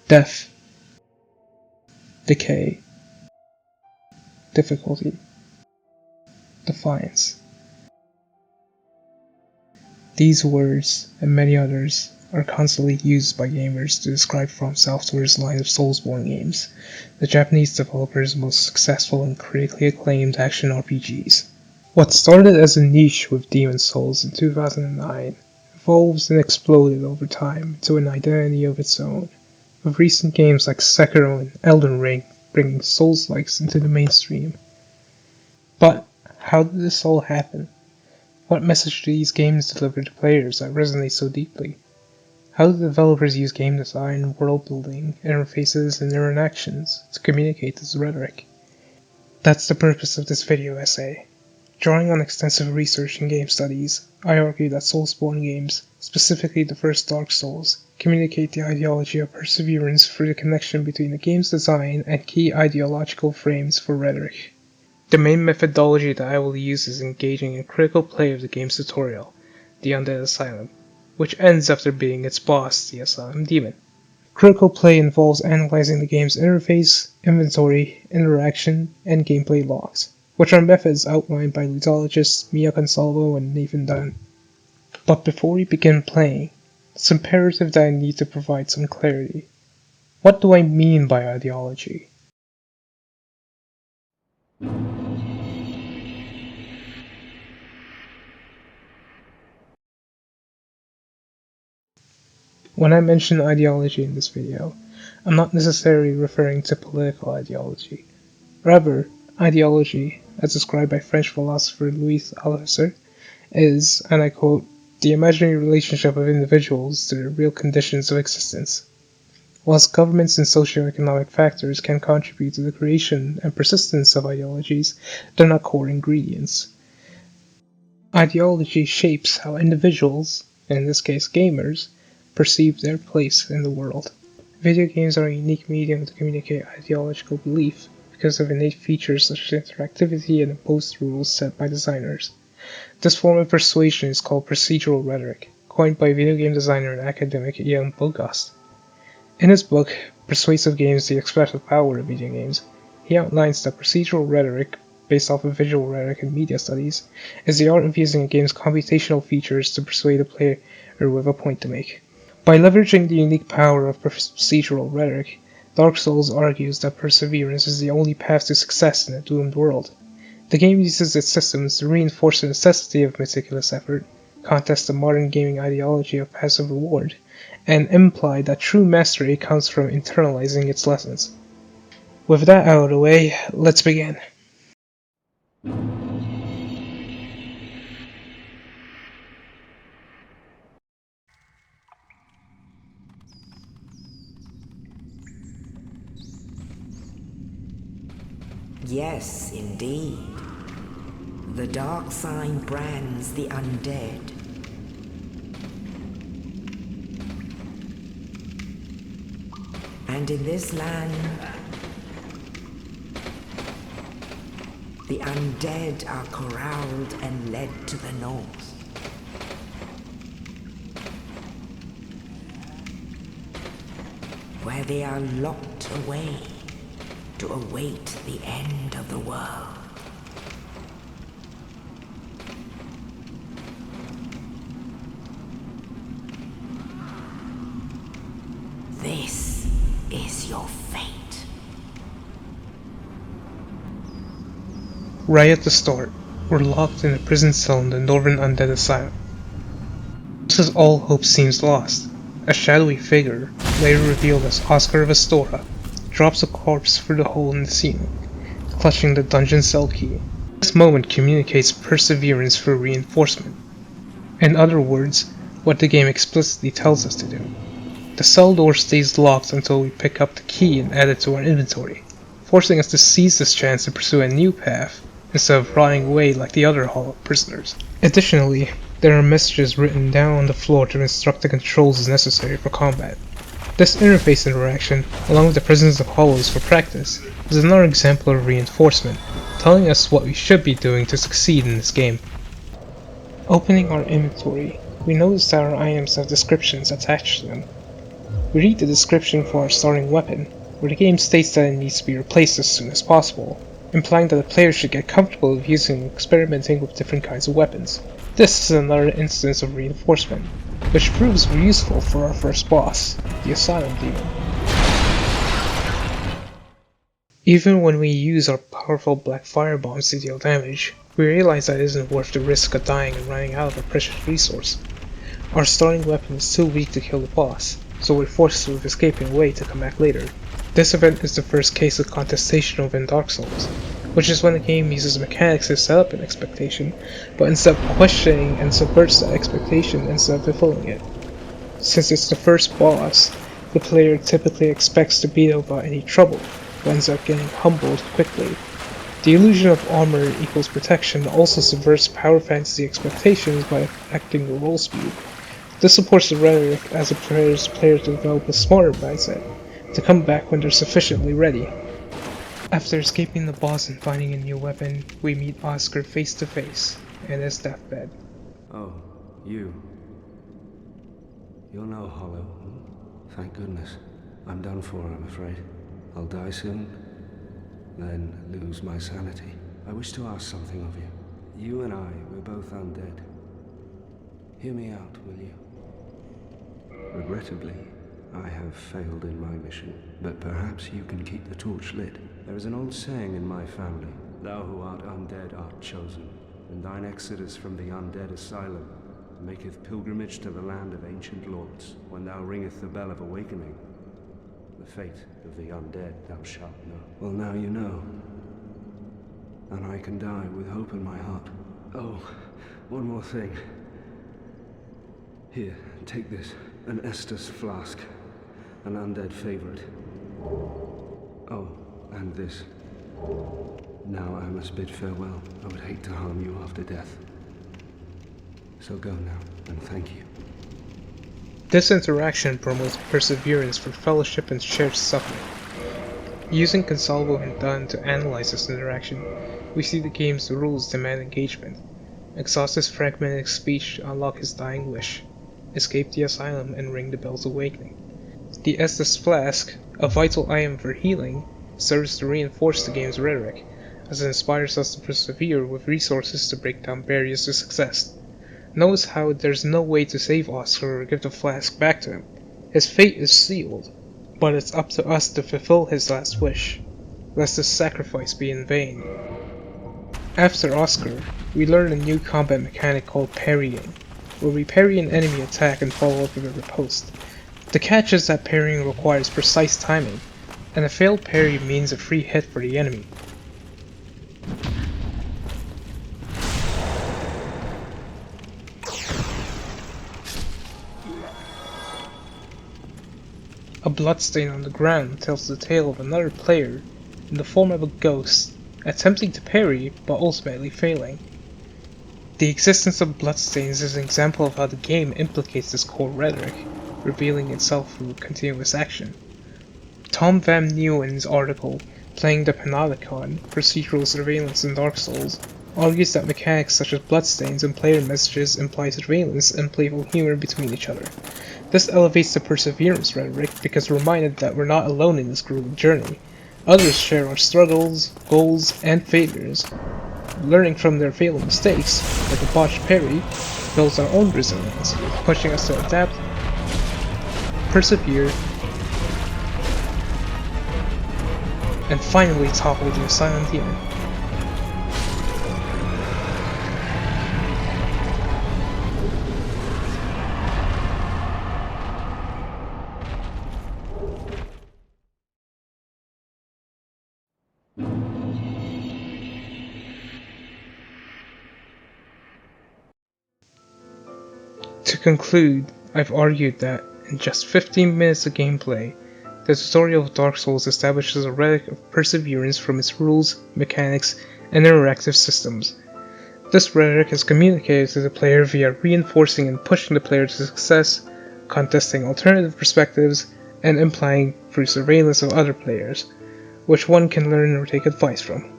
Death, decay, difficulty, defiance. These words, and many others, are constantly used by gamers to describe From Software's line of Soulsborne games, the Japanese developer's most successful and critically acclaimed action RPGs. What started as a niche with Demon's Souls in 2009 evolved and exploded over time into an identity of its own, with recent games like Sekiro and Elden Ring bringing Souls-likes into the mainstream. But how did this all happen? What message do these games deliver to players that resonate so deeply? How do developers use game design, world building, interfaces, and interactions to communicate this rhetoric? That's the purpose of this video essay. Drawing on extensive research and game studies, I argue that Soulsborne games, specifically the first Dark Souls, communicate the ideology of perseverance through the connection between the game's design and key ideological frames for rhetoric. The main methodology that I will use is engaging in critical play of the game's tutorial, the Undead Asylum, which ends after beating its boss, the Asylum Demon. Critical play involves analyzing the game's interface, inventory, interaction, and gameplay logs, which are methods outlined by ludologists Mia Consalvo and Nathan Dunn. But before we begin playing, it's imperative that I need to provide some clarity. What do I mean by ideology? When I mention ideology in this video, I'm not necessarily referring to political ideology. Rather, ideology, as described by French philosopher Louis Althusser, is, and I quote, the imaginary relationship of individuals to the real conditions of existence. Whilst governments and socio-economic factors can contribute to the creation and persistence of ideologies, they're not core ingredients. Ideology shapes how individuals, and in this case gamers, perceive their place in the world. Video games are a unique medium to communicate ideological belief because of innate features such as interactivity and imposed rules set by designers. This form of persuasion is called procedural rhetoric, coined by video game designer and academic Ian Bogost. In his book, Persuasive Games: The Expressive Power of Video Games, he outlines that procedural rhetoric, based off of visual rhetoric and media studies, is the art of using a game's computational features to persuade a player with a point to make. By leveraging the unique power of procedural rhetoric, Dark Souls argues that perseverance is the only path to success in a doomed world. The game uses its systems to reinforce the necessity of meticulous effort, contest the modern gaming ideology of passive reward, and imply that true mastery comes from internalizing its lessons. With that out of the way, let's begin. Yes, indeed. The dark sign brands the undead. And in this land, the undead are corralled and led to the north. Where they are locked away to await the end of the world. This is your fate. Right at the start, we're locked in a prison cell in the Northern Undead Asylum. Just as all hope seems lost, a shadowy figure, later revealed as Oscar of Astora, drops a corpse through the hole in the ceiling, clutching the dungeon cell key. This moment communicates perseverance through reinforcement. In other words, what the game explicitly tells us to do. The cell door stays locked until we pick up the key and add it to our inventory, forcing us to seize this chance to pursue a new path, instead of rotting away like the other hollow prisoners. Additionally, there are messages written down on the floor to instruct the controls necessary for combat. This interface interaction, along with the presence of hollows for practice, is another example of reinforcement, telling us what we should be doing to succeed in this game. Opening our inventory, we notice that our items have descriptions attached to them. We read the description for our starting weapon, where the game states that it needs to be replaced as soon as possible, implying that the player should get comfortable with using and experimenting with different kinds of weapons. This is another instance of reinforcement, which proves useful for our first boss, the Asylum Demon. Even when we use our powerful black fire bombs to deal damage, we realize that it isn't worth the risk of dying and running out of a precious resource. Our starting weapon is too weak to kill the boss, so we're forced to escaping away to come back later. This event is the first case of contestation within Dark Souls, which is when the game uses mechanics to set up an expectation, but ends up questioning and subverts that expectation instead of fulfilling it. Since it's the first boss, the player typically expects to beat it without any trouble, but ends up getting humbled quickly. The illusion of armor equals protection also subverts power fantasy expectations by affecting the roll speed. This supports the rhetoric as it prepares players to develop a smarter mindset, to come back when they're sufficiently ready. After escaping the boss and finding a new weapon, we meet Oscar face to face, in his deathbed. Oh, you. You're no hollow. Thank goodness. I'm done for, I'm afraid. I'll die soon, then lose my sanity. I wish to ask something of you. You and I, we're both undead. Hear me out, will you? Regrettably, I have failed in my mission, but perhaps you can keep the torch lit. There is an old saying in my family, thou who art undead art chosen, and thine exodus from the undead asylum maketh pilgrimage to the land of ancient lords. When thou ringeth the bell of awakening, the fate of the undead thou shalt know. Well, now you know, and I can die with hope in my heart. Oh, one more thing. Here, take this. An Estus flask. An undead favorite. Oh, and this. Now I must bid farewell. I would hate to harm you after death. So go now, and thank you. This interaction promotes perseverance for fellowship and shared suffering. Using Consolable and Done to analyze this interaction, we see the game's rules demand engagement. Exhaust his fragmented speech to unlock his dying wish. Escape the asylum and ring the bell's awakening. The Estus Flask, a vital item for healing, serves to reinforce the game's rhetoric, as it inspires us to persevere with resources to break down barriers to success. Notice how there's no way to save Oscar or give the flask back to him. His fate is sealed, but it's up to us to fulfill his last wish, lest his sacrifice be in vain. After Oscar, we learn a new combat mechanic called parrying, where we parry an enemy attack and follow up with a riposte. The catch is that parrying requires precise timing, and a failed parry means a free hit for the enemy. A bloodstain on the ground tells the tale of another player, in the form of a ghost, attempting to parry but ultimately failing. The existence of bloodstains is an example of how the game implicates this core rhetoric, revealing itself through continuous action. Tom Van Nieuwen's article, Playing the Panopticon, Procedural Surveillance in Dark Souls, argues that mechanics such as bloodstains and player messages imply surveillance and playful humor between each other. This elevates the perseverance rhetoric because we're reminded that we're not alone in this grueling journey. Others share our struggles, goals, and failures. Learning from their failed mistakes, like a botched parry, builds our own resilience, pushing us to adapt, persevere, and finally topple the Asylum Demon. To conclude, I've argued that, in just 15 minutes of gameplay, the tutorial of Dark Souls establishes a rhetoric of perseverance from its rules, mechanics, and interactive systems. This rhetoric is communicated to the player via reinforcing and pushing the player to success, contesting alternative perspectives, and implying through surveillance of other players, which one can learn or take advice from.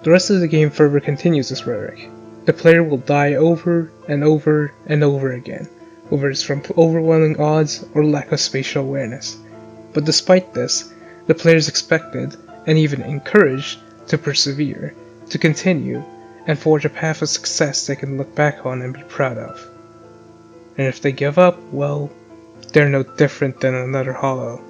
The rest of the game further continues this rhetoric. The player will die over and over and over again, whether it's from overwhelming odds or lack of spatial awareness. But despite this, the player is expected, and even encouraged, to persevere, to continue, and forge a path of success they can look back on and be proud of. And if they give up, well, they're no different than another Hollow.